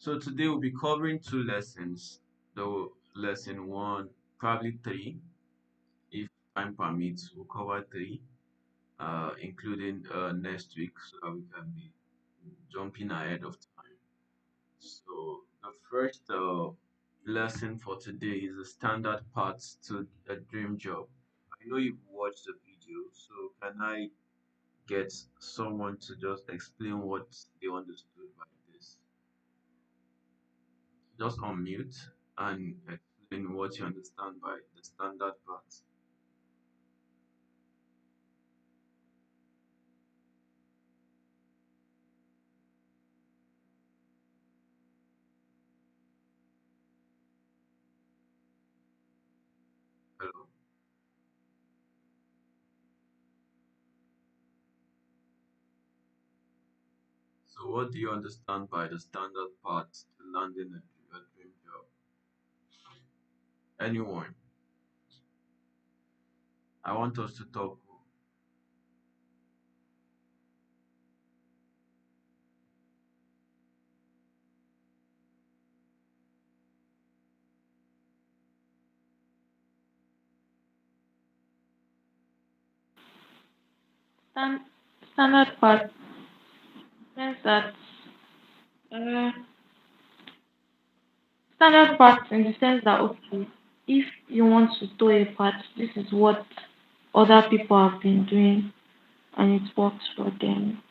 So today we'll be covering two lessons. The lesson one, probably three, if time permits, we'll cover three, including next week, so that we can be jumping ahead of time. So the first lesson for today is the standard paths to a dream job. I know you've watched the video, so can I get someone to just explain what they understood by this? Just unmute and explain what you understand by the standard paths. Hello. So what do you understand by the standard paths to landing a dream job? Anyone? I want us to talk. Stan- Standard part means that uh, standard part in the sense that okay, if you want to do a part, this is what other people have been doing and it works for them.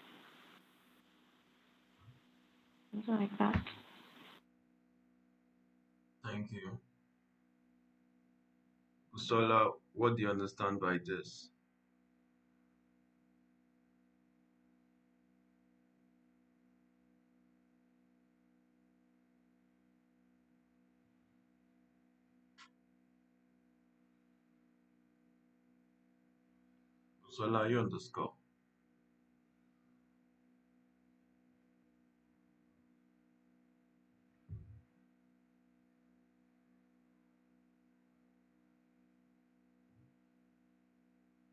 Something like that. Thank you. Usola, what do you understand by this? Usola, you underscore.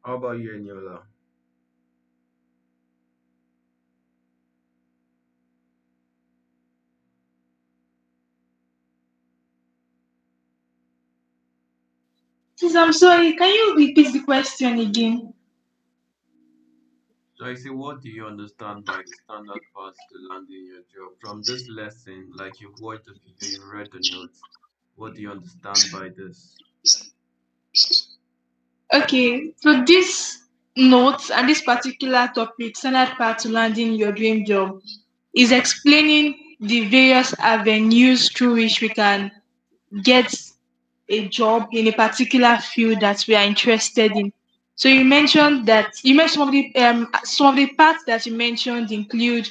How about you, Eniola? Please, I'm sorry. Can you repeat the question again? So I say, what do you understand by the standard paths to landing your job? From this lesson, like you've watched the video, you've read the notes, what do you understand by this? Okay, so this note and this particular topic, standard path to landing your dream job, is explaining the various avenues through which we can get a job in a particular field that we are interested in. So you mentioned some of the parts that you mentioned include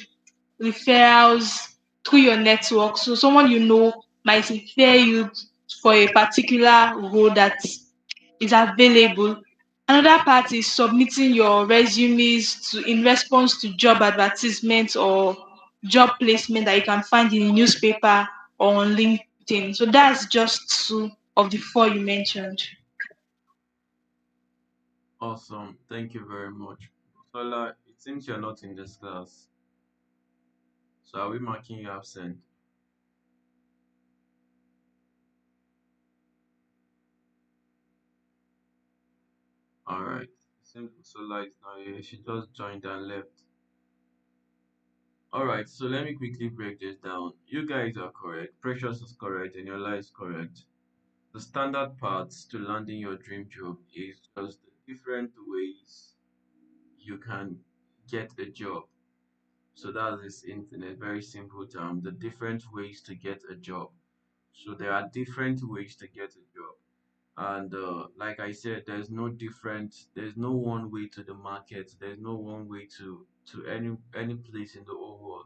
referrals through your network. So someone you know might refer you for a particular role that is available. Another part is submitting your resumes to in response to job advertisements or job placement that you can find in a newspaper or on LinkedIn. So that's just two of the four you mentioned. Awesome. Thank you very much. Usola, it seems you're not in this class. So are we marking you absent? Alright. Since Usola is not here, she just joined and left. Alright, so let me quickly break this down. You guys are correct. Precious is correct and your life is correct. The standard paths to landing your dream job is just different ways you can get a job. So that is in a very simple term, the different ways to get a job. So there are different ways to get a job. And like I said, there's no one way to the market. There's no one way to any place in the whole world.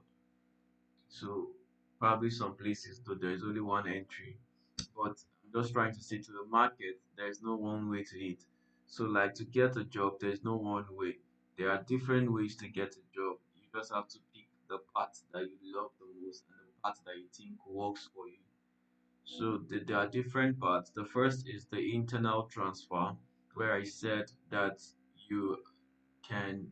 So probably some places though there is only one entry. But I'm just trying to say to the market, there's no one way to it. So like to get a job, there's no one way. There are different ways to get a job. You just have to pick the part that you love the most and the part that you think works for you. So there are different parts. The first is the internal transfer, where I said that you can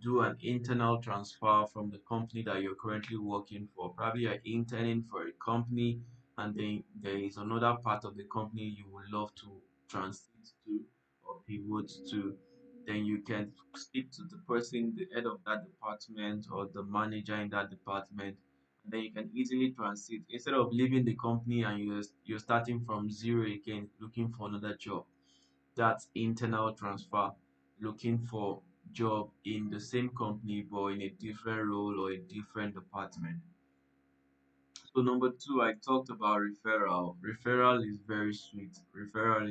do an internal transfer from the company that you're currently working for. Probably you're interning for a company, and then there is another part of the company you would love to transit to or pivot to. Then you can speak to the person, the head of that department, or the manager in that department, and then you can easily transit instead of leaving the company and you're starting from zero again, looking for another job. That's internal transfer, looking for job in the same company but in a different role or a different department. So number two, I talked about referral. Referral is very sweet. Referral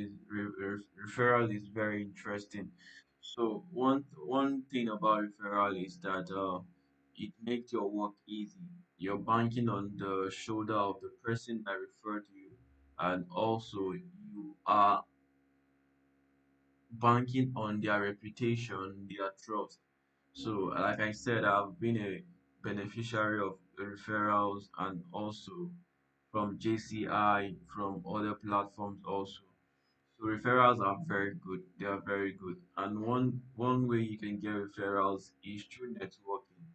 is very interesting. So one thing about referral is that it makes your work easy. You're banking on the shoulder of the person that referred you, and also you are banking on their reputation, their trust. So, like I said, I've been a beneficiary of referrals and also from JCI, from other platforms also. So referrals are very good. They are very good. And one way you can get referrals is through networking.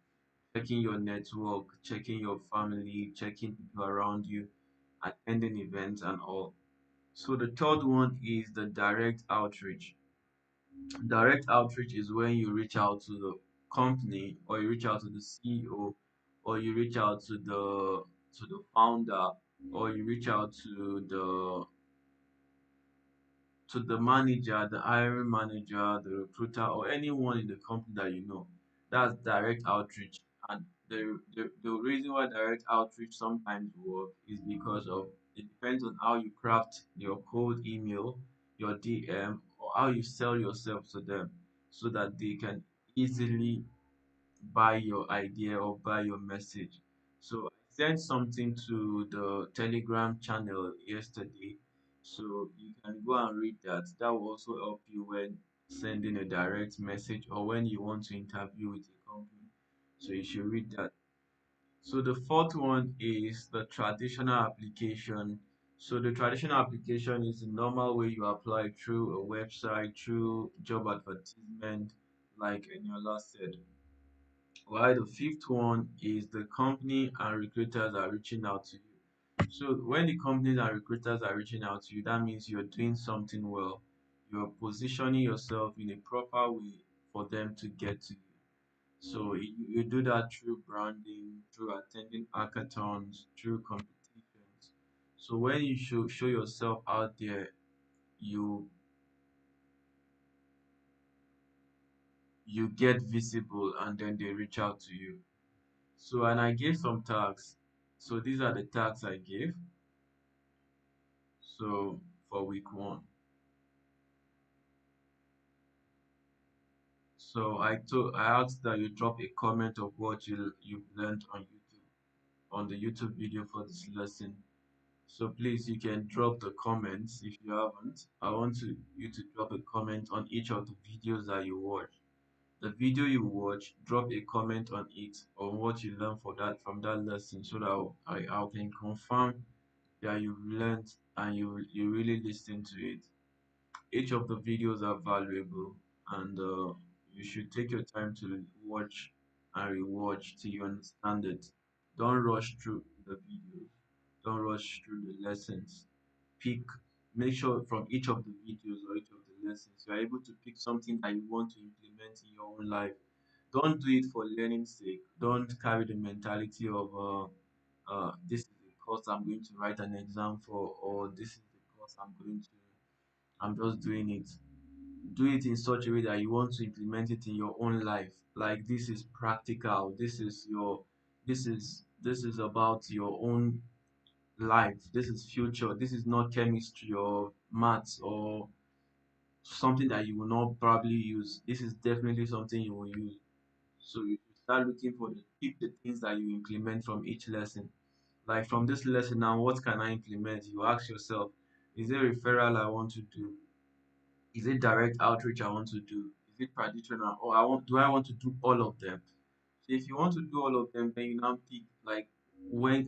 Checking your network, checking your family, checking people around you, attending events and all. So the third one is the direct outreach. Direct outreach is when you reach out to the company or you reach out to the CEO or you reach out to the founder or you reach out to the manager, the hiring manager, the recruiter, or anyone in the company that you know. That's direct outreach. And the reason why direct outreach sometimes work is because of it depends on how you craft your cold email, your DM, or how you sell yourself to them so that they can easily buy your idea or buy your message. So I sent something to the Telegram channel yesterday. So you can go and read that. That will also help you when sending a direct message or when you want to interview with a company. So you should read that. So the fourth one is the traditional application. So the traditional application is the normal way you apply through a website, through job advertisement, like Eniola said. While the fifth one is the company and recruiters are reaching out to you. So when the companies and recruiters are reaching out to you, that means you're doing something well. You're positioning yourself in a proper way for them to get to you. So you do that through branding, through attending hackathons, through competitions. So when you show yourself out there, you you get visible and then they reach out to you. So, and I gave some tags. So these are the tags I gave. So for week one. So I asked that you drop a comment of what you've learned on YouTube, on the YouTube video for this lesson. So please you can drop the comments if you haven't. I want you to drop a comment on each of the videos that you watch. The video you watch, drop a comment on it on what you learned for that from that lesson so that I can confirm that you've learned and you really listen to it. Each of the videos are valuable, and you should take your time to watch and rewatch till you understand it. Don't rush through the videos. Don't rush through the lessons. Pick, make sure from each of the videos or each of the lessons you are able to pick something that you want to implement in your own life. Don't do it for learning's sake. Don't carry the mentality of this is the course I'm going to write an exam for, or this is the course I'm just doing it. Do it in such a way that you want to implement it in your own life. Like this is practical. This is about your own life. This is future. This is not chemistry or maths or something that you will not probably use. This is definitely something you will use. So you should start looking for the pick the things that you implement from each lesson. Like from this lesson now, what can I implement? You ask yourself, is there a referral I want to do? Is it direct outreach I want to do? Is it traditional? Or do I want to do all of them? So if you want to do all of them, then you now pick like when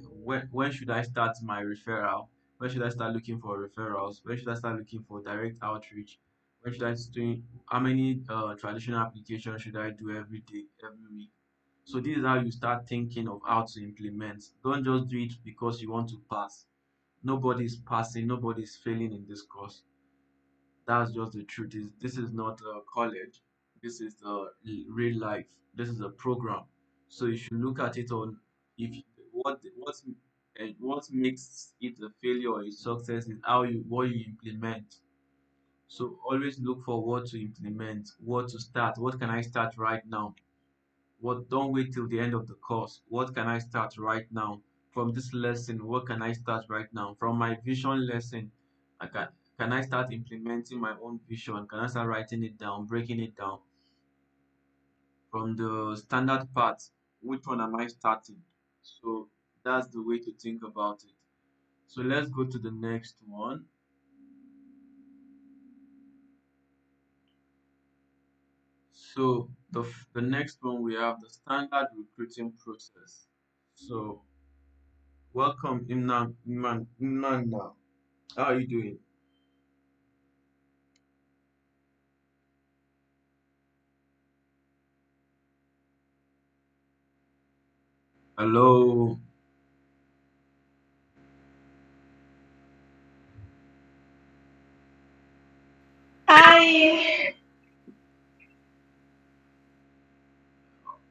should I start my referral? When should I start looking for referrals? When should I start looking for direct outreach? When should I doing? How many traditional applications should I do every day, every week? So this is how you start thinking of how to implement. Don't just do it because you want to pass. Nobody's passing, nobody's failing in this course. That's just the truth. Is this is not college. This is real life. This is a program. So you should look at it on if what makes it a failure or a success is how you what you implement. So always look for what to implement, what to start. What can I start right now? What don't wait till the end of the course. What can I start right now? From this lesson, what can I start right now? From my vision lesson, I can I start implementing my own vision? Can I start writing it down, breaking it down? From the standard part, which one am I starting? So that's the way to think about it. So let's go to the next one. So the next one we have the standard recruiting process. So welcome Imanda. How are you doing? Hello. I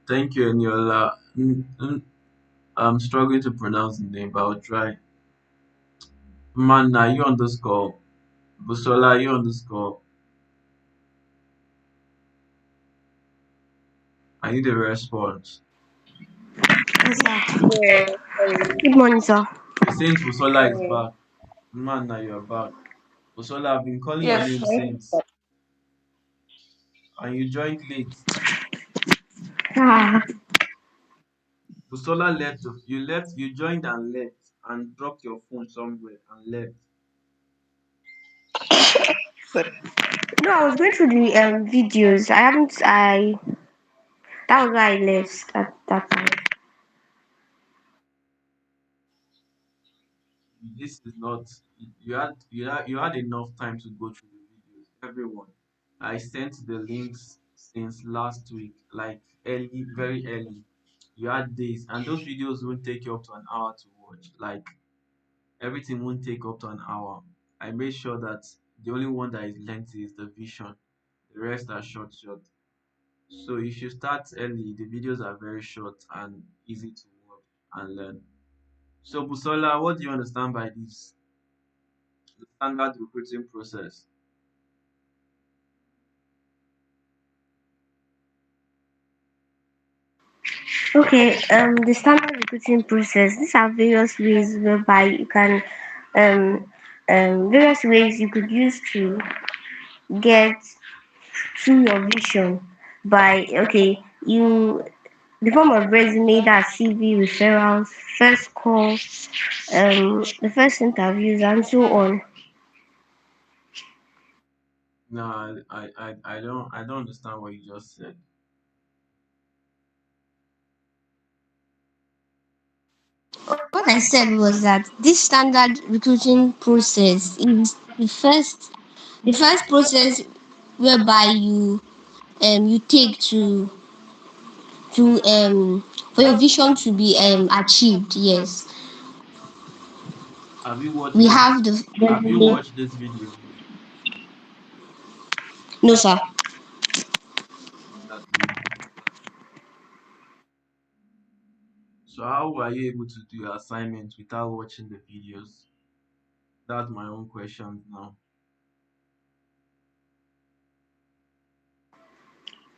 Thank you, Eniola. I'm struggling to pronounce the name, but I'll try. Manna, you underscore. Busola, you underscore. I need a response. Yes, sir. Yeah, sorry. Good morning, sir. It seems Busola is Morning. back. Manna, you're back. Busola, I've been calling your yes. name since, and you joined late. Ah, Busola left. You left. You joined and left, and dropped your phone somewhere and left. no, I was going through the videos. I haven't. I That was why I left at that time. This is not. You had enough time to go through the videos. Everyone, I sent the links since last week, like early, very early. You had days, and those videos won't take you up to an hour to watch. Like everything won't take up to an hour. I made sure that the only one that is lengthy is the vision. The rest are short, short. So if you start early, the videos are very short and easy to watch and learn. So Busola, what do you understand by this? The standard recruiting process. Okay. The standard recruiting process. These are various ways whereby you can various ways you could use to get through your vision by you the form of resume, that's CV, referrals, first call, the first interviews, and so on. No, I don't understand what you just said. What I said was that this standard recruiting process is the first process whereby you take to for your vision to be achieved. Yes, Have you watched we this? have the Have you resume. watched this video? No, sir. Exactly. So how were you able to do your assignments without watching the videos? That's my own question now.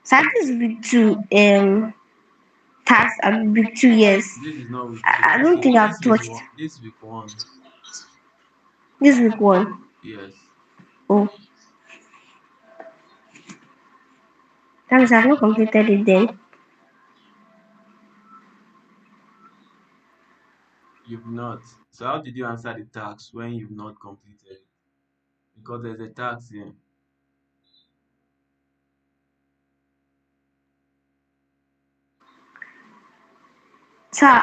So this is week two. Task at week 2 years. This is not week two. I This don't is think I've this is touched one. This week one. this week one. Yes, Oh, that means I've not completed it then. you've not. So how did you answer the task when you've not completed it? Because there's a task here. So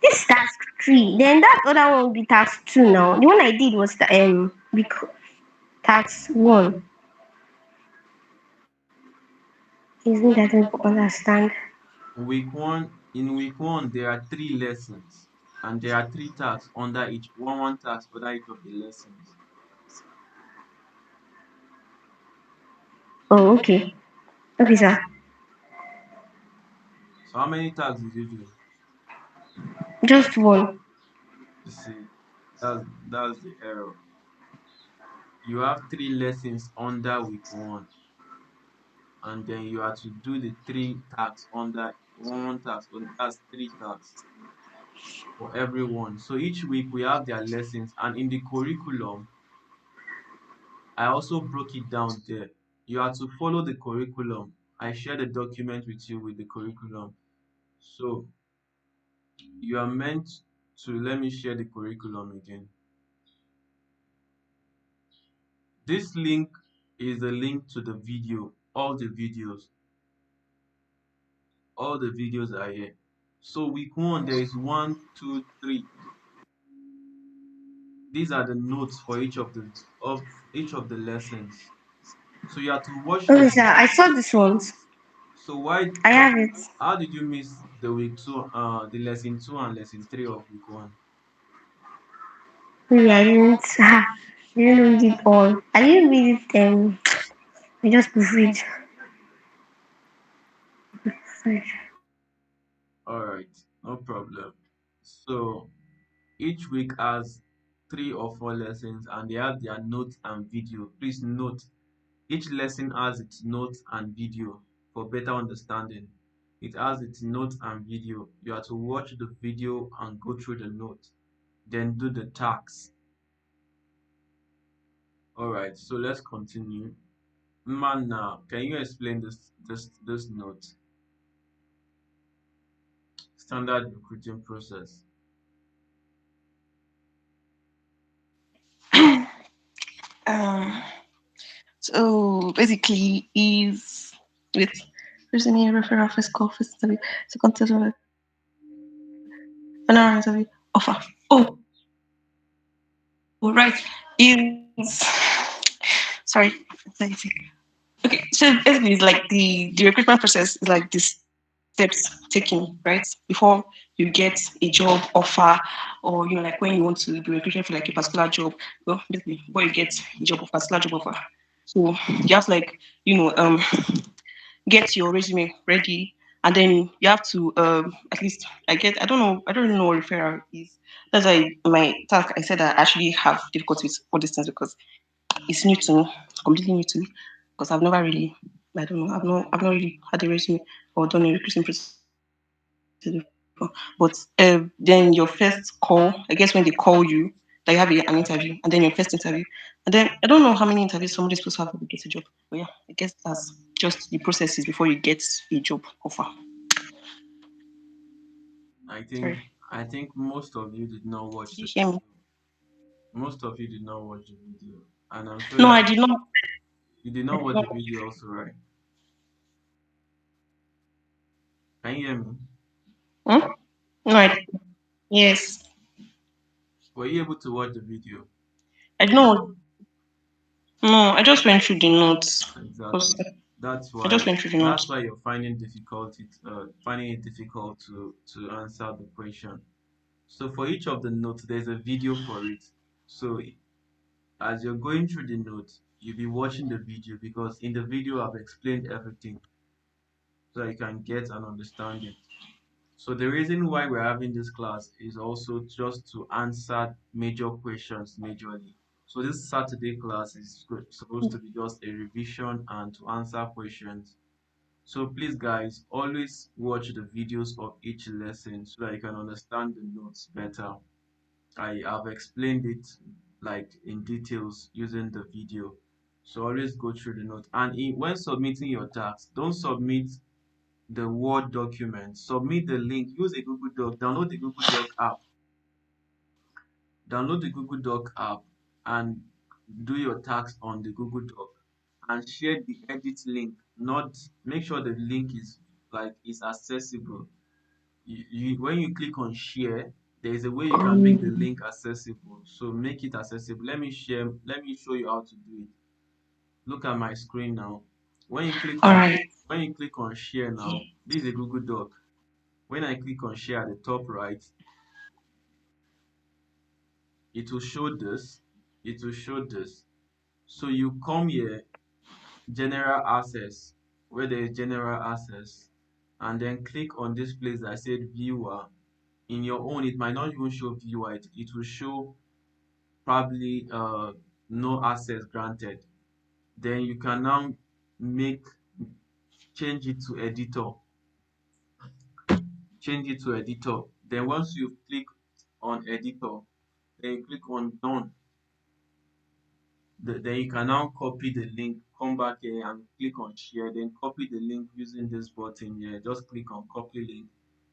this task three. Then that other one will be task two now. The one I did was task one. Isn't that to understand? In week one, there are three lessons, and there are three tasks under each one task under each of the lessons. Oh, okay. Okay, sir. So how many tasks did you do? Just one. You see, that's the error. You have three lessons under week one, and then you are to do the three tasks under one task. That's three tasks for everyone. So each week we have their lessons, and in the curriculum, I also broke it down there. You are to follow the curriculum. I shared a document with you with the curriculum. So you are meant to, let me share the curriculum again. This link is a link to the video, all the videos are here. So week one, there is one, two, three. These are the notes for each of the lessons. So you have to watch Okay, the. sir. I saw this ones. So why? I have it. How did you miss the week two, the lesson two and lesson three of week one? Maybe I didn't. I didn't read it all. I didn't read it. I just proofread. All right, no problem. So each week has three or four lessons, and they have their notes and video. Please note, each lesson has its notes and video for better understanding. It has its notes and video. You have to watch the video and go through the notes, then do the tasks. All right, so let's continue. Man, now, can you explain this note? Standard recruiting process. Um, so basically, is with resume referral first call first interview second test final interview offer. Oh, right, is sorry, let me think. Okay, so basically, it's like the recruitment process is like the steps taken right before you get a job offer, or like when you want to be recruited for like a particular job. Well, basically, before you get a job offer, particular job offer. So you have to like get your resume ready, and then you have to at least I don't really know what referral is. That's why my task I said I actually have difficulty with all these things because it's new to me, completely new to me, because I've never really, I don't know, I've not really had a resume or done a recruiting process before. But then your first call, I guess when they call you, that you have an interview, and then your first interview, and then I don't know how many interviews somebody's supposed to have before they get a job. But yeah, I guess that's just the processes before you get a job offer. I Sorry, think I think most of you did not did watch you the hear me? video. Most of you did not watch the video, and I'm sure No, I did not. you did I not did watch not. the video also, right? Can you hear me? Hmm? No, I did. Yes, Were you able to watch the video? I did not. No, I just went through the notes because Exactly. That's I why just went through the that's notes. why you're finding it difficult to answer the question. So for each of the notes, there's a video for it. So as you're going through the notes, you'll be watching the video because in the video I've explained everything so you can get and understand it. So the reason why we're having this class is also just to answer major questions majorly. So this Saturday class is supposed to be just a revision and to answer questions. So please guys, always watch the videos of each lesson so that you can understand the notes better. I have explained it like in details using the video. So always go through the notes. And when submitting your task, don't submit the Word document. Submit the link. Use a Google Doc. Download the Google Doc app. Download the Google Doc app and do your task on the Google Doc and share the edit link. Not make sure the link is accessible. When you click on share, there is a way you can make the link accessible. So make it accessible. Let me show you how to do it. Look at my screen now. When you click All on right. when you click on share now, this is a Google Doc. When I click on share at the top right, it will show this. It will show this. So you come here, general access, where there is general access, and then click on this place that said viewer. In your own, it might not even show viewer, it will show probably no access granted. Then you can now make change it to editor, change it to editor. Then once you click on editor, then you click on done. Then you can now copy the link, come back here and click on share, then copy the link using this button here. Just click on copy link,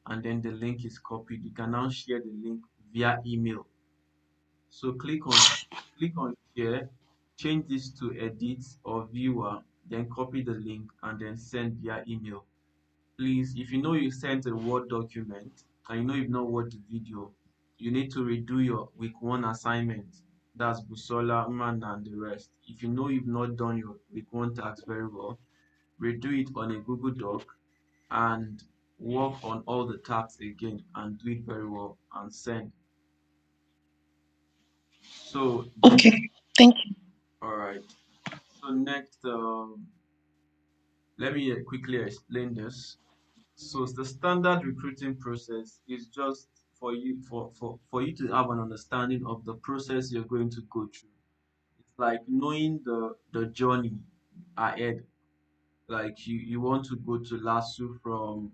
and then the link is copied. You can now share the link via email. So click on share, change this to edit or viewer, then copy the link and then send via email. Please, if you know you sent a Word document and you know you've not watched the video, you need to redo your week one assignment. That's Busola, Umana, and the rest. If you know you've not done your week one task very well, redo it on a Google Doc and work on all the tasks again and do it very well and send. So the Okay. Thank you. all right. So next, let me quickly explain this. So the standard recruiting process is just for you to have an understanding of the process you're going to go through. It's like knowing the journey ahead. Like you want to go to LASU from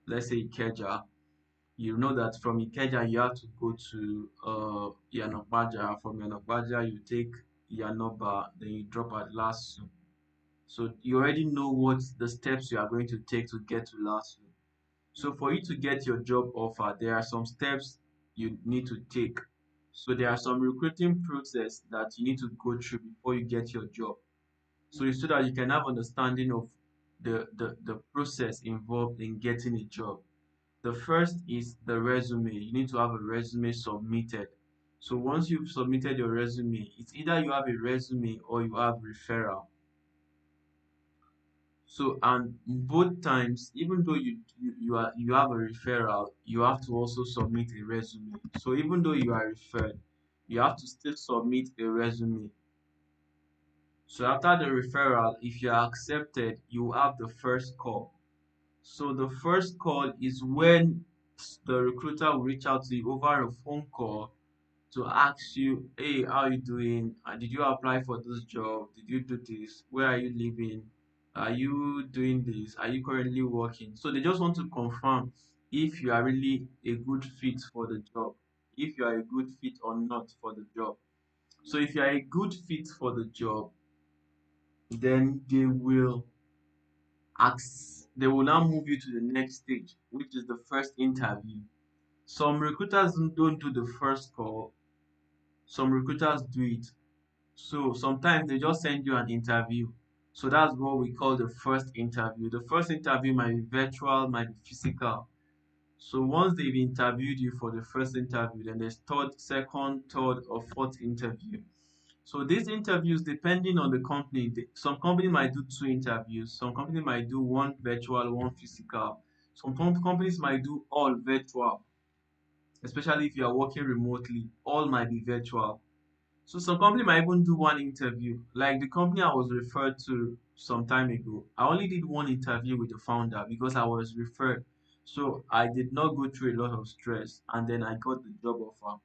let's say Ikeja. You know that from Ikeja you have to go to Yanopaja. From Yanopaja you take Yanoba, then you drop at LASU. So you already know what the steps you are going to take to get to LASU. So for you to get your job offer, there are some steps you need to take. So there are some recruiting process that you need to go through before you get your job. So that you can have understanding of the process involved in getting a job. The first is the resume. You need to have a resume submitted. So once you've submitted your resume, it's either you have a resume or you have referral. So and both times, even though you have a referral, you have to also submit a resume. So even though you are referred, you have to still submit a resume. So after the referral, if you are accepted, you have the first call. So the first call is when the recruiter will reach out to you over a phone call to ask you, hey, how you doing? Did you apply for this job? Did you do this? Where are you living? Are you doing this? Are you currently working? So they just want to confirm if you are really a good fit for the job, if you are a good fit or not for the job. So if you are a good fit for the job, then they will now move you to the next stage, which is the first interview. Some recruiters don't do the first call, some recruiters do it. So sometimes they just send you an interview. So that's what we call the first interview. The first interview might be virtual, might be physical. So once they've interviewed you for the first interview, then there's second, third, or fourth interview. So these interviews, depending on the company, some company might do two interviews, some company might do one virtual, one physical. Some companies might do all virtual, especially if you are working remotely, all might be virtual. So some company might even do one interview. Like the company I was referred to some time ago, I only did one interview with the founder because I was referred. So I did not go through a lot of stress and then I got the job offer.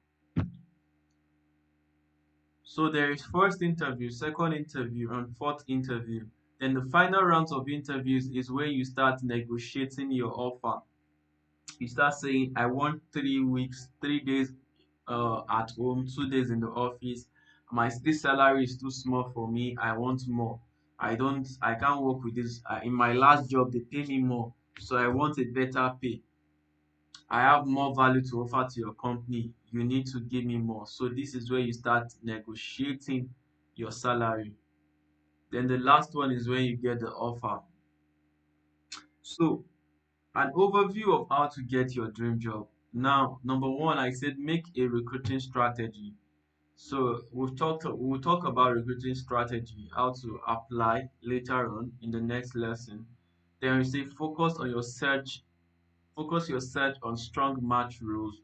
So there is first interview, second interview, and fourth interview. Then the final round of interviews is when you start negotiating your offer. You start saying, I want 3 weeks, 3 days at home, 2 days in the office. This salary is too small for me. I want more. I can't work with this. In my last job, they pay me more. So I want a better pay. I have more value to offer to your company. You need to give me more. So this is where you start negotiating your salary. Then the last one is when you get the offer. So an overview of how to get your dream job. Now, number one, I said make a recruiting strategy. So we'll talk about recruiting strategy, how to apply later on in the next lesson. Then we say focus your search on strong match rules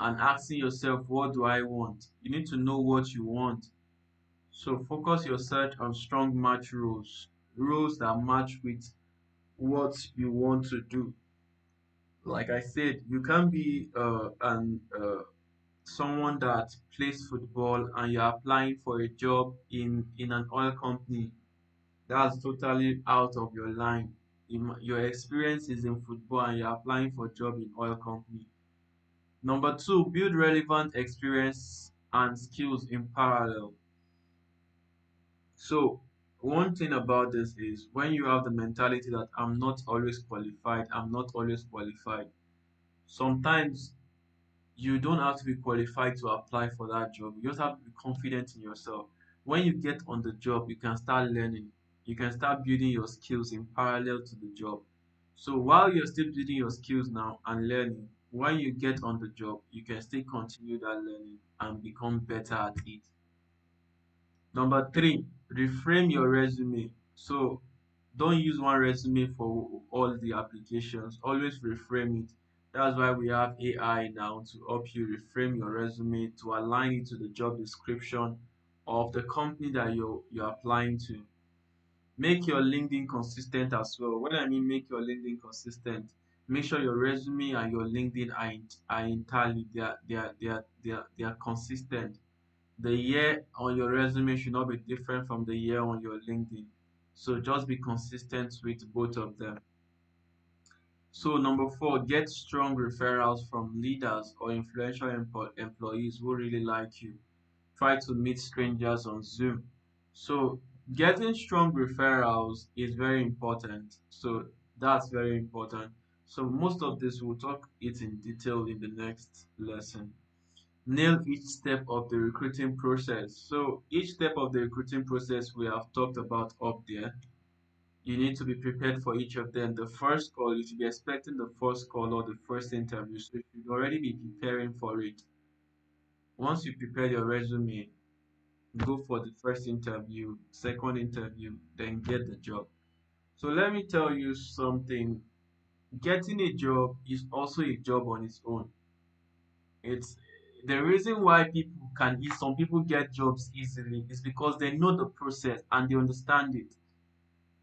and asking yourself, what do I want? You need to know what you want. So focus your search on strong match rules, rules that match with what you want to do. Like I said, you can't be an someone that plays football and you're applying for a job in an oil company. That's totally out of your line. Your experience is in football and you're applying for a job in oil company. Number two, build relevant experience and skills in parallel. So one thing about this is when you have the mentality that I'm not always qualified. Sometimes you don't have to be qualified to apply for that job. You just have to be confident in yourself. When you get on the job, you can start learning. You can start building your skills in parallel to the job. So while you're still building your skills now and learning, when you get on the job, you can still continue that learning and become better at it. Number three, reframe your resume. So don't use one resume for all the applications. Always reframe it. That's why we have AI now to help you reframe your resume to align it to the job description of the company that you're applying to. Make your LinkedIn consistent as well. When I mean make your LinkedIn consistent, make sure your resume and your LinkedIn are entirely they are consistent. The year on your resume should not be different from the year on your LinkedIn. So just be consistent with both of them. So number four, get strong referrals from leaders or influential employees who really like you. Try to meet strangers on Zoom. So getting strong referrals is very important. So that's very important. So most of this we'll talk it in detail in the next lesson. Nail each step of the recruiting process. So each step of the recruiting process we have talked about up there. You need to be prepared for each of them. The first call, you should be expecting the first call or the first interview. So you should already be preparing for it. Once you prepare your resume, go for the first interview, second interview, then get the job. So let me tell you something. Getting a job is also a job on its own. It's the reason why some people get jobs easily is because they know the process and they understand it.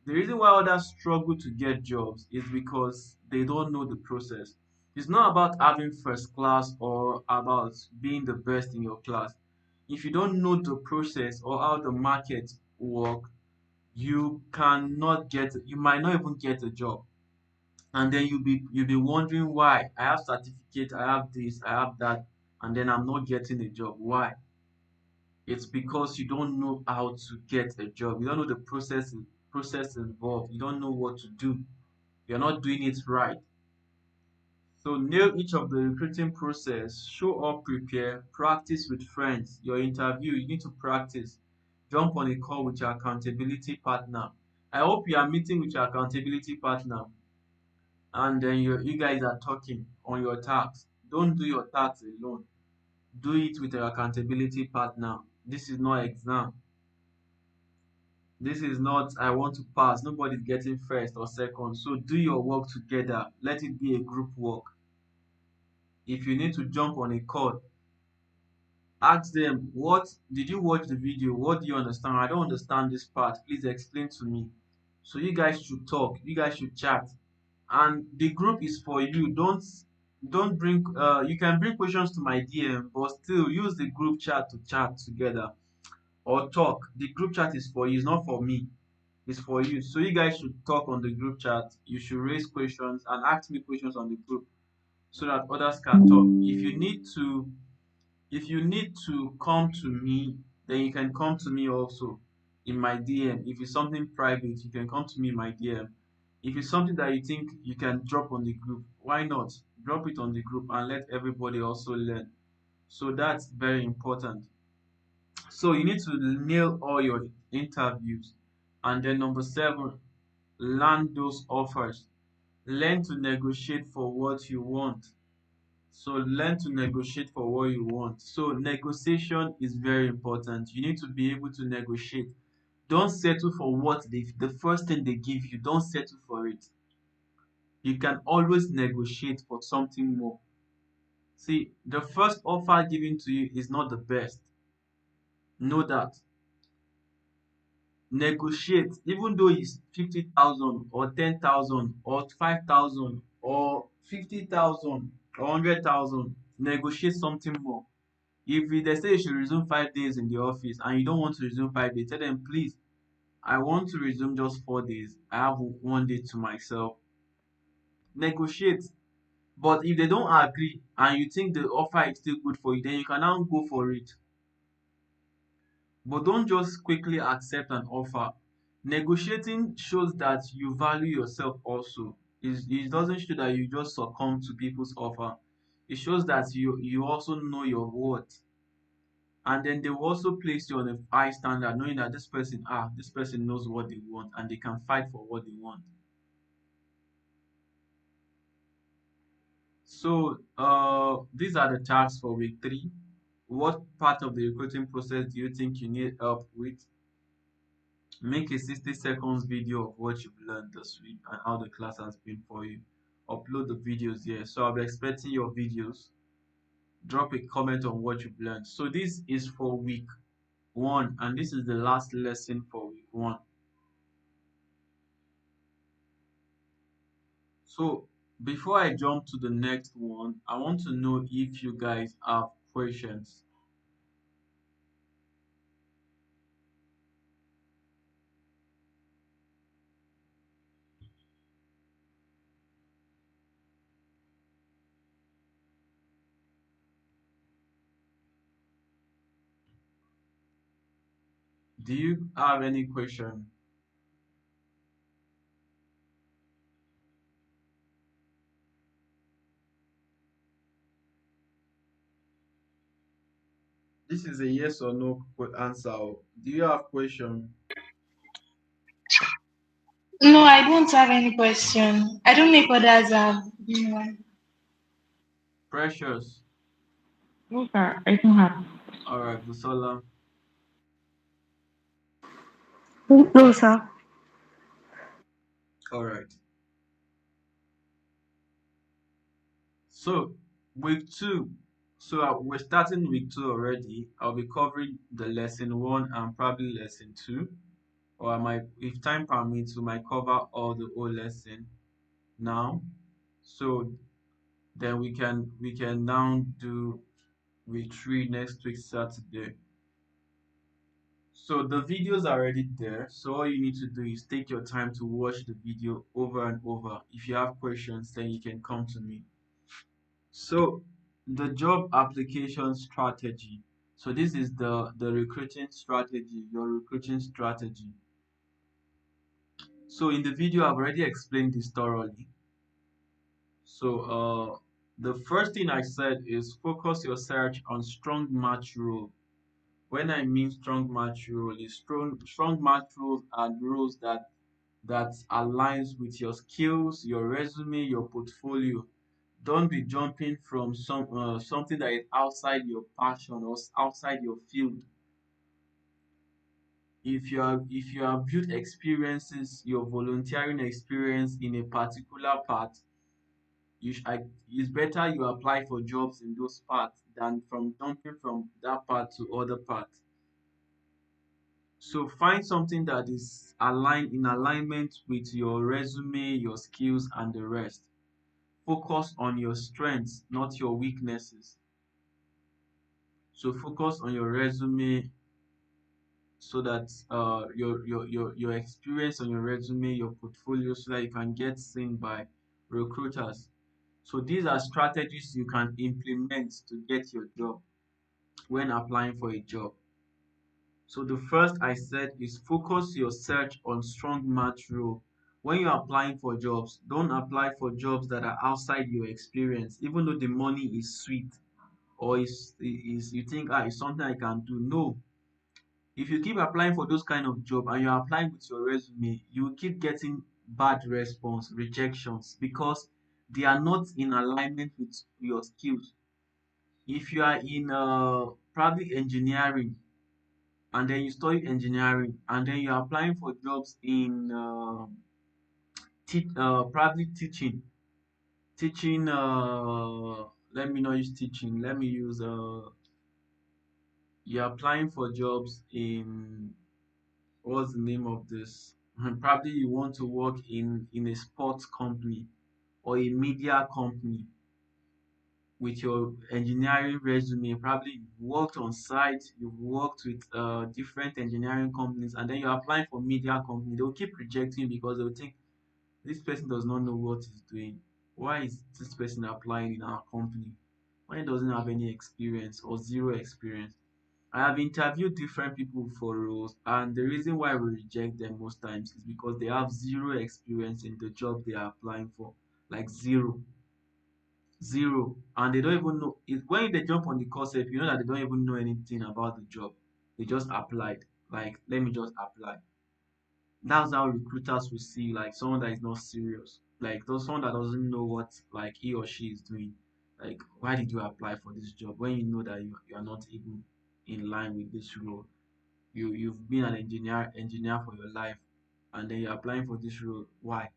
The reason why others struggle to get jobs is because they don't know the process. It's not about having first class or about being the best in your class. If you don't know the process or how the market work, you might not even get a job. And then you'll be wondering why I have certificate, I have this, I have that, and then I'm not getting a job. Why? It's because you don't know how to get a job. You don't know the process involved. You don't know what to do. You're not doing it right. So nail each of the recruiting process. Show up, prepare, practice with friends. Your interview, you need to practice. Jump on a call with your accountability partner. I hope you are meeting with your accountability partner and then you guys are talking on your tasks. Don't do your tasks alone. Do it with your accountability partner. This is not exam. This is not I want to pass. Nobody's getting first or second. So do your work together. Let it be a group work. If you need to jump on a call, ask them, what did you watch the video? What do you understand? I don't understand this part. Please explain to me. So you guys should talk. You guys should chat. And the group is for you. Don't bring you can bring questions to my DM, but still use the group chat to chat together or talk. The group chat is for you, it's not for me. It's for you. So you guys should talk on the group chat. You should raise questions and ask me questions on the group so that others can talk. If you need to come to me, then you can come to me also in my DM. If it's something private, you can come to me in my DM. If it's something that you think you can drop on the group, why not? Drop it on the group and let everybody also learn. So that's very important. So you need to nail all your interviews. And then number seven, land those offers. Learn to negotiate for what you want. So learn to negotiate for what you want. So negotiation is very important. You need to be able to negotiate. Don't settle for what the first thing they give you. Don't settle for it. You can always negotiate for something more. See, the first offer given to you is not the best. Know that. Negotiate, even though it's 50,000 or 10,000 or 5,000 or 50,000 or 100,000. Negotiate something more. If they say you should resume 5 days in the office and you don't want to resume 5 days, tell them, please, I want to resume just 4 days. I have one day to myself. Negotiate. But if they don't agree and you think the offer is still good for you, then you can now go for it. But don't just quickly accept an offer. Negotiating shows that you value yourself also. It doesn't show that you just succumb to people's offer. It shows that you also know your worth. And then they will also place you on a high standard, knowing that this person knows what they want and they can fight for what they want. So these are the tasks for week 3. What part of the recruiting process do you think you need help with? Make a 60 seconds video of what you've learned this week and how the class has been for you. Upload the videos here. So I'll be expecting your videos. Drop a comment on what you've learned. So this is for week 1 and this is the last lesson for week 1. So before I jump to the next one, I want to know if you guys have questions. Do you have any question? This is a yes or no answer. Do you have question? No, I don't have any question. I don't know if others have. One. Precious. No, sir, I don't have. All right, Busola. No, sir. All right. So week 2. So we're starting week 2 already. I'll be covering the lesson 1 and probably lesson 2. Or I might, if time permits, we might cover all the whole lesson now. So then we can now do week 3 next week Saturday. So the videos are already there. So all you need to do is take your time to watch the video over and over. If you have questions, then you can come to me. So the job application strategy. So this is the recruiting strategy, your recruiting strategy. So in the video, I've already explained this thoroughly. So the first thing I said is focus your search on strong match role. When I mean strong match role, is strong match roles are roles that aligns with your skills, your resume, your portfolio. Don't be jumping from something that is outside your passion or outside your field. If you have built experiences, your volunteering experience in a particular part, it's better you apply for jobs in those parts than from jumping from that part to other parts. So find something that is aligned in alignment with your resume, your skills, and the rest. Focus on your strengths, not your weaknesses. So focus on your resume so that your experience on your resume, your portfolio, so that you can get seen by recruiters. So these are strategies you can implement to get your job when applying for a job. So the first I said is focus your search on strong match role. When you're applying for jobs, don't apply for jobs that are outside your experience, even though the money is sweet or is you think it's something I can do. No. If you keep applying for those kind of job and you're applying with your resume, you will keep getting bad response, rejections because they are not in alignment with your skills. If you are in probably engineering, and then you study engineering, and then you're applying for jobs in probably teaching let me not use teaching, let me use you're applying for jobs in, what's the name of this? Probably you want to work in a sports company or a media company with your engineering resume. Probably you've worked on site, you've worked with different engineering companies, and then you're applying for media company. They'll keep rejecting because they'll think this person does not know what he's doing. Why is this person applying in our company when he doesn't have any experience or zero experience? I have interviewed different people for roles, and the reason why we reject them most times is because they have zero experience in the job they are applying for. Like zero, zero. And they don't even know it, when they jump on the course, if you know that they don't even know anything about the job. They just applied. Like, let me just apply. That's how recruiters will see like someone that is not serious. Like those someone that doesn't know what like he or she is doing. Like, why did you apply for this job when you know that you are not even in line with this role? You've been an engineer for your life, and then you're applying for this role. Why?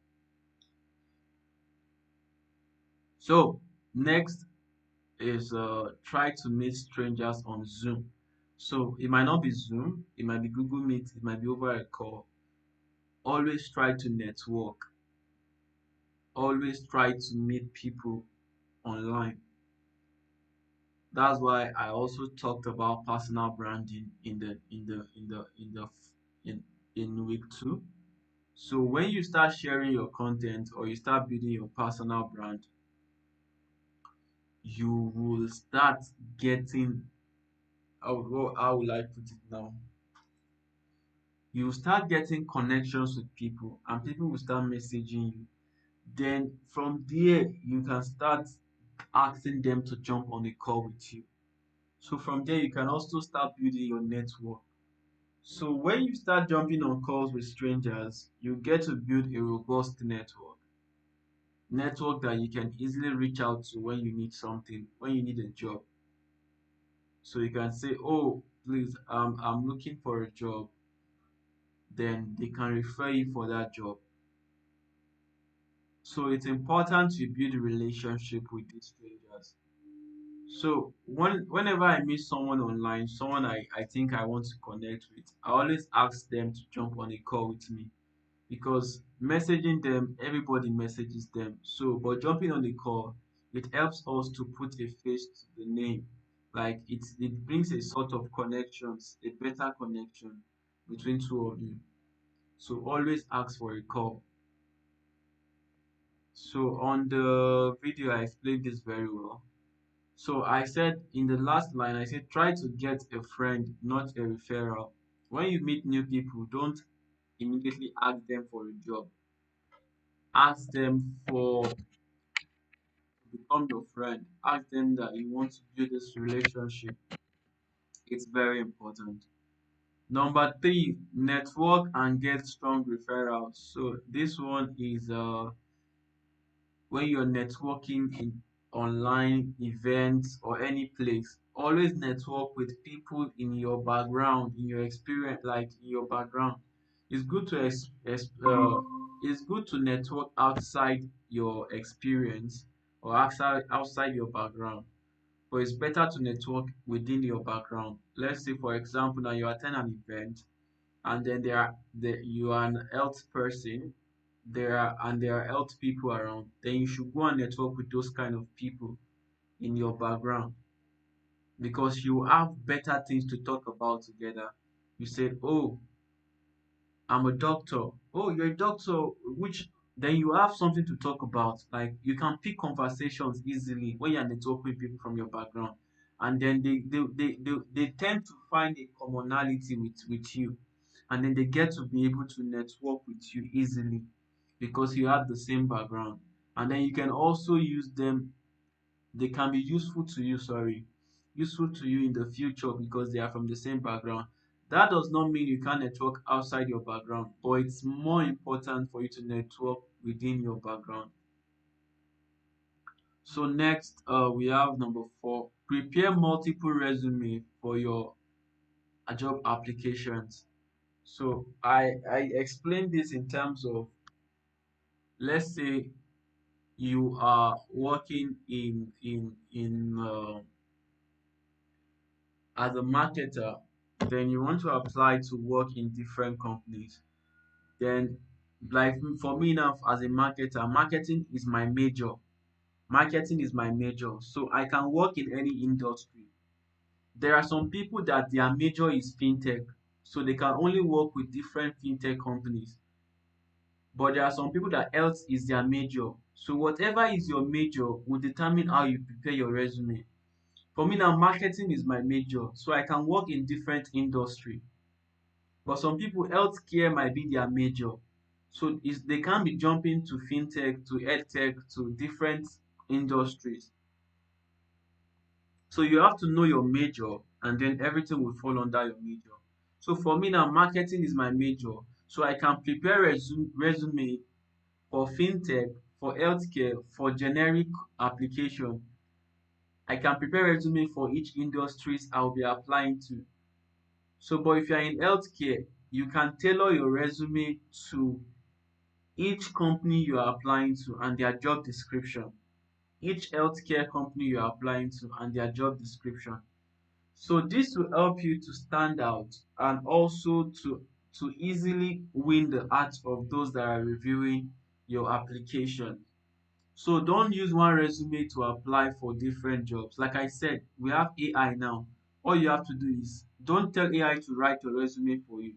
So next is try to meet strangers on Zoom. So it might not be Zoom, it might be Google Meet, it might be over a call. Always try to network. Always try to meet people online. That's why I also talked about personal branding in in week 2. So when you start sharing your content or you start building your personal brand, you will start getting, how will I put it now? You will start getting connections with people, and people will start messaging you. Then from there you can start asking them to jump on a call with you. So from there you can also start building your network. So when you start jumping on calls with strangers, you get to build a robust network that you can easily reach out to when you need something, when you need a job. So you can say, oh, please, I'm looking for a job. Then they can refer you for that job. So it's important to build a relationship with these strangers. So whenever I meet someone online, someone I think I want to connect with, I always ask them to jump on a call with me, because messaging them, everybody messages them. So, but jumping on the call, it helps us to put a face to the name. Like it brings a sort of connections, a better connection between two of you. So always ask for a call. So on the video, I explained this very well. So I said in the last line, I said try to get a friend, not a referral. When you meet new people, don't immediately ask them for a job. Ask them for become your friend. Ask them that you want to build this relationship. It's very important. Number 3, network and get strong referrals. So this one is when you're networking in online events or any place, always network with people in your background, in your experience, like in your background. It's good to it's good to network outside your experience or outside your background, but it's better to network within your background. Let's say, for example, now you attend an event, and then you are an health person, there are health people around. Then you should go and network with those kind of people in your background, because you have better things to talk about together. You said, oh, I'm a doctor. Oh, you're a doctor, which then you have something to talk about. Like you can pick conversations easily when you're networking with people from your background. And then they tend to find a commonality with you. And then they get to be able to network with you easily because you have the same background. And then you can also use them, they can be useful to you, sorry, useful to you in the future because they are from the same background. That does not mean you can't network outside your background, but it's more important for you to network within your background. So next, we have number 4. prepare multiple resume for your job applications. So I explain this in terms of, let's say you are working in as a marketer, then you want to apply to work in different companies. Then, like for me now, as a marketer, marketing is my major. Marketing is my major, so I can work in any industry. There are some people that their major is fintech, so they can only work with different fintech companies. But there are some people that else is their major. So whatever is your major will determine how you prepare your resume. For me now, marketing is my major, so I can work in different industry. But some people, healthcare might be their major. So they can be jumping to fintech, to edtech, to different industries. So you have to know your major, and then everything will fall under your major. So for me now, marketing is my major. So I can prepare resume for fintech, for healthcare, for generic application. I can prepare resume for each industries I'll be applying to. So, but if you're in healthcare, you can tailor your resume to each company you are applying to and their job description. Each healthcare company you are applying to and their job description. So this will help you to stand out and also to easily win the hearts of those that are reviewing your application. So don't use one resume to apply for different jobs. Like I said, we have AI now. All you have to do is don't tell AI to write your resume for you,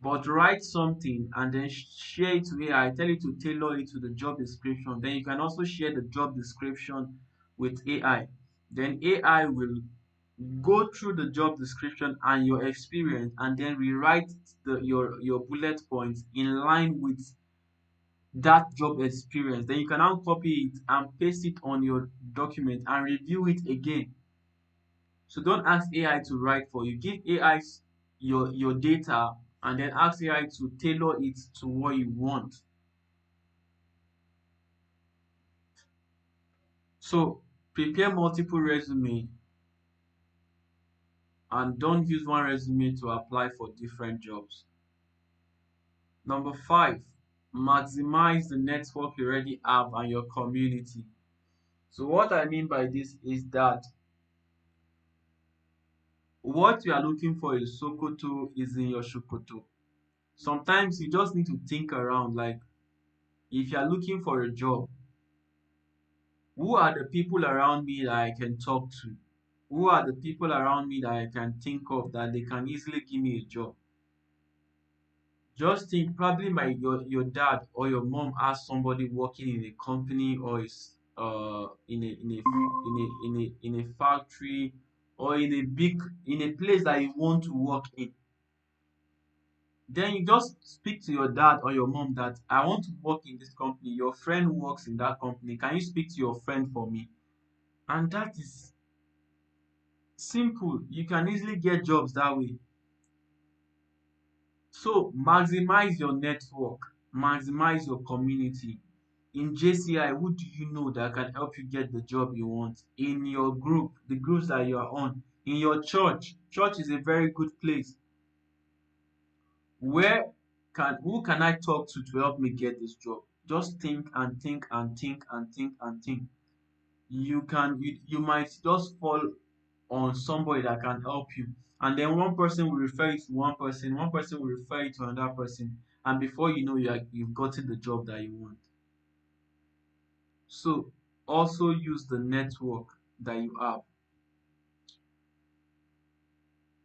but write something and then share it to AI. Tell it to tailor it to the job description. Then you can also share the job description with AI. Then AI will go through the job description and your experience and then rewrite your bullet points in line with that job experience. Then you can now copy it and paste it on your document and review it again. So don't ask AI to write for you. Give AI your data and then ask AI to tailor it to what you want. So prepare multiple resume and don't use one resume to apply for different jobs. Number five, maximize the network you already have and your community. So what I mean by this is that what you are looking for in Sokoto is in your Shokoto. Sometimes you just need to think around, like if you are looking for a job, who are the people around me that I can talk to? Who are the people around me that I can think of that they can easily give me a job? Just think, probably your dad or your mom has somebody working in a company or is in a factory or in a place that you want to work in. Then you just speak to your dad or your mom that I want to work in this company. Your friend works in that company. Can you speak to your friend for me? And that is simple. You can easily get jobs that way. So maximize your network, maximize your community. In JCI, who do you know that can help you get the job you want? In your group, the groups that you are on, in your church. Church is a very good place. Who can I talk to help me get this job? Just think and think and think and think and think. You might just fall on somebody that can help you, and then one person will refer you to one person will refer you to another person, and before you know, you've gotten the job that you want. So also use the network that you have.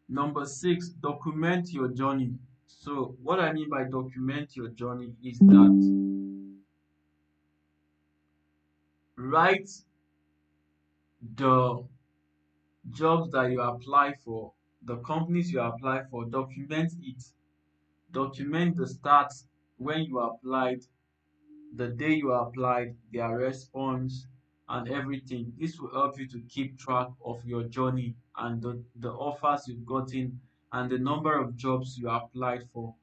Number six, document your journey. So what I mean by document your journey is that write the jobs that you apply for, the companies you apply for, document it. Document the start, when you applied, the day you applied, their response, and everything. This will help you to keep track of your journey and the offers you've gotten and the number of jobs you applied for.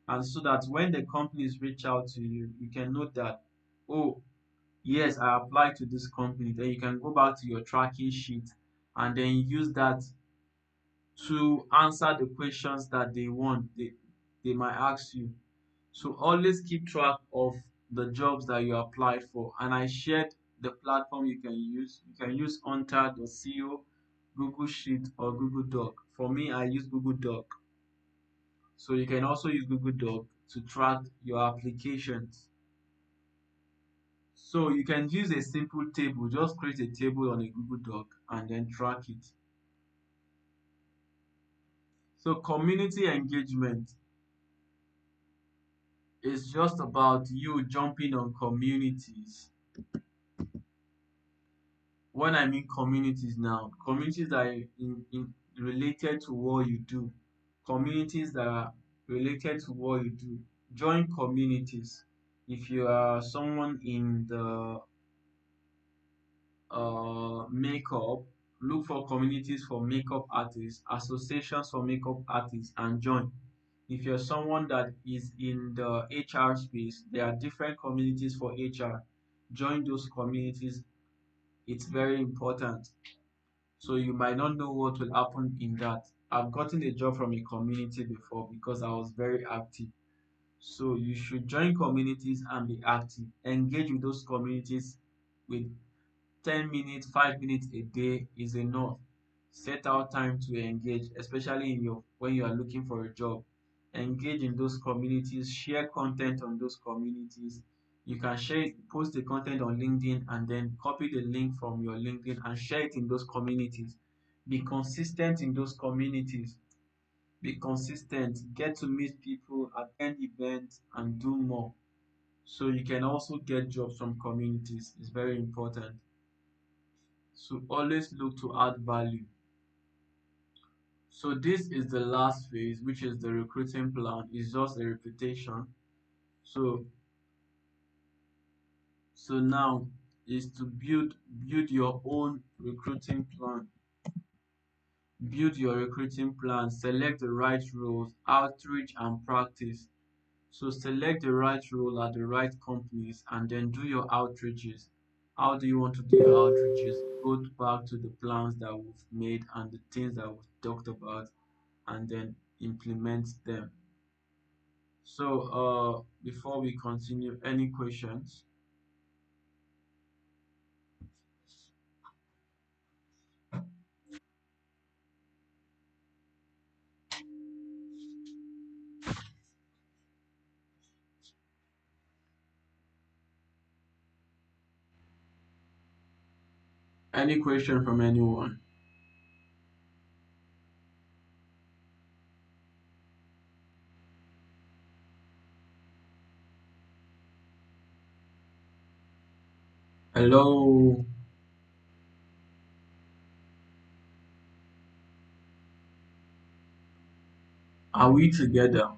And so that when the companies reach out to you, you can note that, oh, yes, I applied to this company. Then you can go back to your tracking sheet and then use that to answer the questions that they might ask you. So always keep track of the jobs that you applied for. And I shared the platform you can use. You can use Hunter.co, Google Sheet, or Google Doc. For me, I use Google Doc. So you can also use Google Doc to track your applications. So you can use a simple table, just create a table on a Google Doc and then track it. So community engagement is just about you jumping on communities. When I mean communities now, communities that are related to what you do, communities that are related to what you do. Join communities. If you are someone in the makeup, look for communities for makeup artists, associations for makeup artists, and join. If you're someone that is in the HR space, there are different communities for HR. Join those communities. It's very important. So you might not know what will happen in that. I've gotten a job from a community before because I was very active. So you should join communities and be active. Engage with those communities with 10 minutes, 5 minutes a day is enough. Set out time to engage, especially in your when you are looking for a job. Engage in those communities, share content on those communities. You can post the content on LinkedIn and then copy the link from your LinkedIn and share it in those communities. Be consistent in those communities. Be consistent. Get to meet people, attend events, and do more. So you can also get jobs from communities. It's very important. So always look to add value. So this is the last phase, which is the recruiting plan. It's just a repetition. So now is to build your own recruiting plan. Build your recruiting plan. Select the right roles, outreach and practice. So select the right role at the right companies and then do your outreaches. How do you want to do your outreaches? Go back to the plans that we've made and the things that we've talked about and then implement them. So before we continue, any questions? Any question from anyone? Hello, are we together?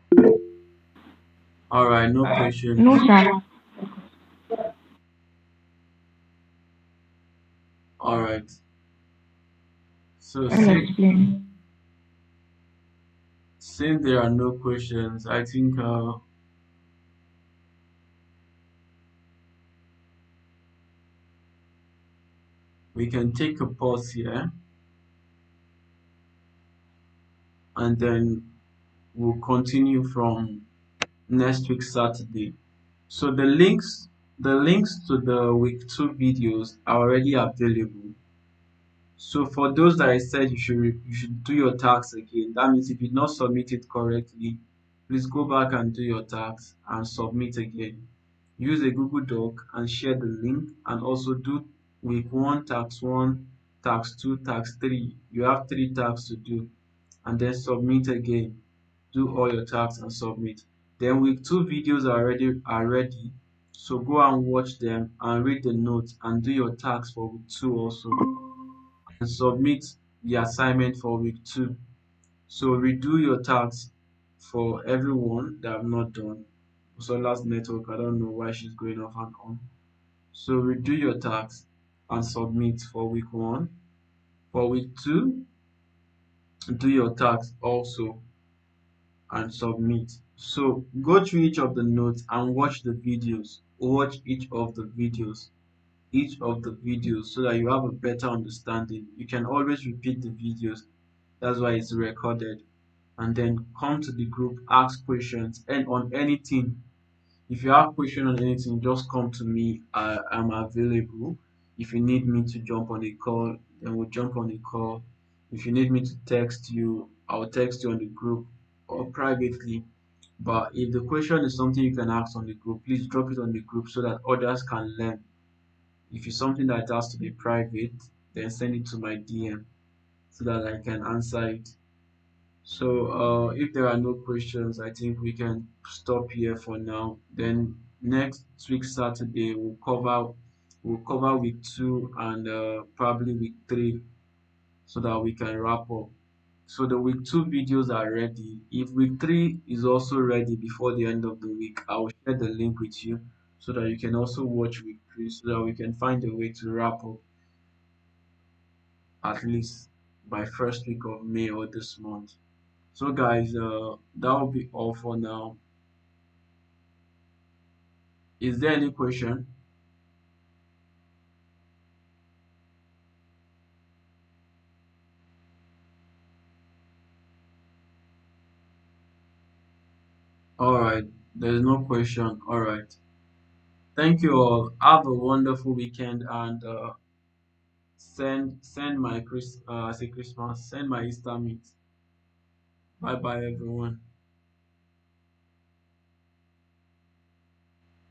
All right, no No, questions. sir. All right. So I'll explain. since there are no questions, I think we can take a pause here and then we'll continue from next week Saturday. So the links to the week 2 videos are already available. So for those that I said you should do your tax again, that means if you did not submit it correctly, please go back and do your tax and submit again. Use a Google Doc and share the link and also do week 1, tax 1, tax 2, tax 3. You have 3 tax to do and then submit again. Do all your tasks and submit. Then week 2 videos are ready. So go and watch them and read the notes and do your tasks for week 2 also and submit the assignment for week 2. So redo your tasks for everyone that have not done. So last network, I don't know why she's going off and on. So redo your tasks and submit for week 1. For week 2, do your tasks also and submit. So go through each of the notes and watch the videos. Watch each of the videos. each of the videos so that you have a better understanding. You can always repeat the videos. That's why it's recorded. And then come to the group, ask questions, and on anything. If you have question on anything, just come to me. I'm available. If you need me to jump on a call, then we'll jump on a call. If you need me to text you, I'll text you on the group or privately. But if the question is something you can ask on the group, please drop it on the group so that others can learn. If it's something that has to be private, then send it to my DM so that I can answer it. So, if there are no questions, I think we can stop here for now. Then next week Saturday we'll cover week 2 and probably week 3 so that we can wrap up. So the week 2 videos are ready. If week 3 is also ready before the end of the week, I will share the link with you so that you can also watch week 3 so that we can find a way to wrap up at least by first week of May or this month. So guys, that will be all for now. Is there any question? All right, there's no question. All right. Thank you all. Have a wonderful weekend and send my say Christmas, send my Easter meat. Bye bye everyone.